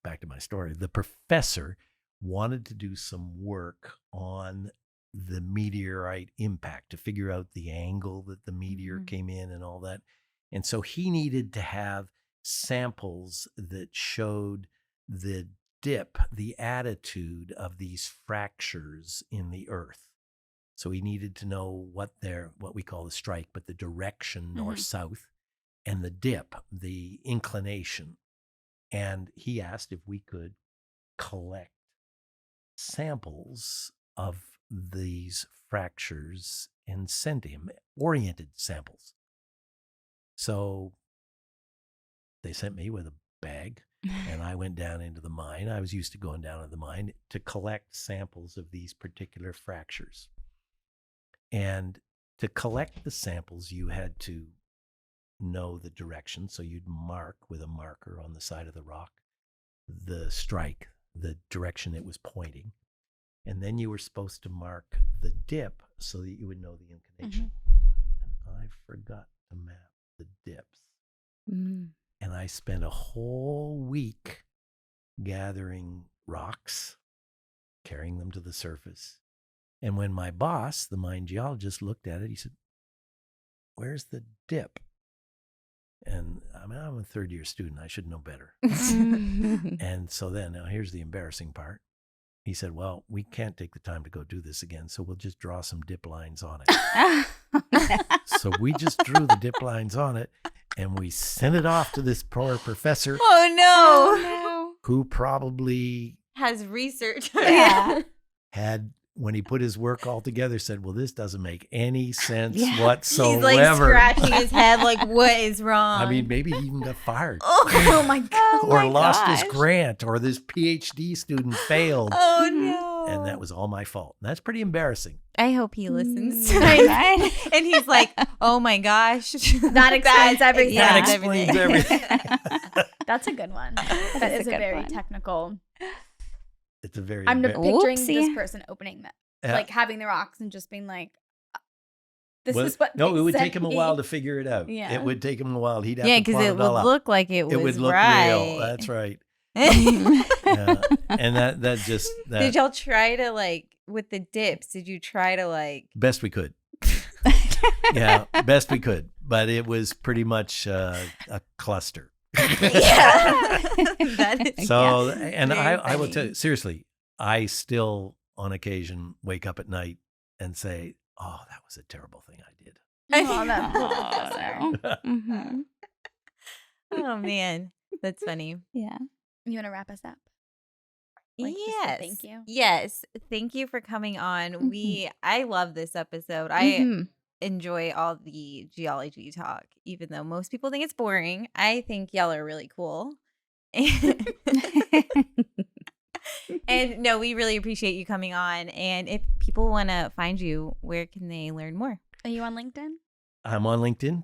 back to my story, the professor wanted to do some work on the meteorite impact to figure out the angle that the meteor came in and all that. And so he needed to have samples that showed the dip, the attitude of these fractures in the earth. So he needed to know what we call the strike, but the direction north-south, and the dip, the inclination. And he asked if we could collect samples of these fractures and send him oriented samples. So they sent me with a bag, and I went down into the mine. I was used to going down to the mine to collect samples of these particular fractures. And to collect the samples, you had to know the direction. So you'd mark with a marker on the side of the rock the strike, the direction it was pointing. And then you were supposed to mark the dip so that you would know the inclination. And I forgot to map the dips. And I spent a whole week gathering rocks, carrying them to the surface. And when my boss, the mine geologist, looked at it, he said, "Where's the dip?" And I mean, I'm a third-year student. I should know better. And so then, now here's the embarrassing part. He said, "Well, we can't take the time to go do this again, so we'll just draw some dip lines on it." So we just drew the dip lines on it, and we sent it off to this poor professor. Oh, no. Who probably Has research. had, when he put his work all together, said, "Well, this doesn't make any sense He's whatsoever." like scratching his head like, what is wrong? I mean, maybe he even got fired. Oh my God. Or lost his grant, or this PhD student failed. Oh no. And that was all my fault. And that's pretty embarrassing. I hope he listens. Right. And he's like, oh my gosh. That explains everything. That Yeah. explains everything. That's a good one. That is is a a good very one. technical. It's a very I'm embar- picturing Oopsie. this person opening that, Yeah. like having the rocks and just being like, "This Well, is what." no, they it would sent take him a me. while to figure it out. Yeah. It would take him a while. He'd have Yeah, to because plot it it all would out. look like it was It would look right. real. That's right. Mhm. And that just Did y'all try to like with the dips? Did you try to like? best we could. Yeah, best we could. But it was pretty much a cluster. Yeah. That is- So, and Very I will funny. tell you, seriously, I still on occasion wake up at night and say, oh, that was a terrible thing I did. Oh, that little professor. Mhm. Oh man, that's funny. Yeah. You want to wrap us up? Like, just say Yes. thank you. Yes. Thank you for coming on. I love this episode. I Mhm. enjoy all the geology talk, even though most people think it's boring. I think y'all are really cool. And no, we really appreciate you coming on. And if people want to find you, where can they learn more? Are you on LinkedIn? I'm on LinkedIn.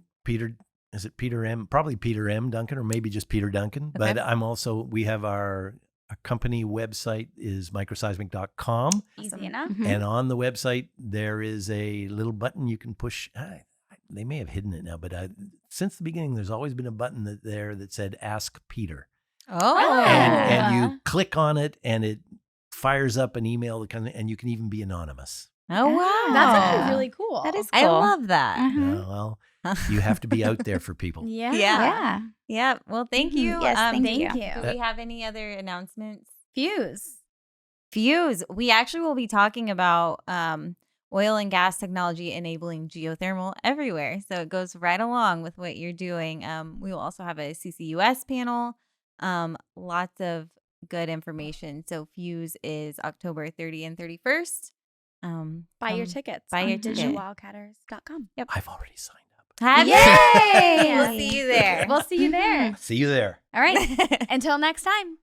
Is it Peter M? Probably Peter M. Duncan, or maybe just Peter Duncan. But Okay. I'm also, we have our company website is microseismic.com. Easy Awesome. enough. Mhm. And on the website, there is a little button you can push. They may have hidden it now, but since the beginning, there's always been a button that said Ask Peter. Oh. And Yeah. you click on it and it fires up an email and you can even be anonymous. Oh, wow. That's Oh. actually really cool. That is cool. I love that. Mhm. Well, you have to be out there for people. Yeah. Yeah. Yeah. Well, thank you. Yes, thank Thank you. you. Do we have any other announcements? Fuse. Fuse. We actually will be talking about oil and gas technology enabling geothermal everywhere. So it goes right along with what you're doing. We will also have a CCUS panel. Lots of good information. So Fuse is October 30 and 31st. Buy your tickets. buy on your ticket. digitalwildcatters.com. I've already signed up. Have you? Yay! We'll see you there. We'll see you there. See you there. All right. Until next time.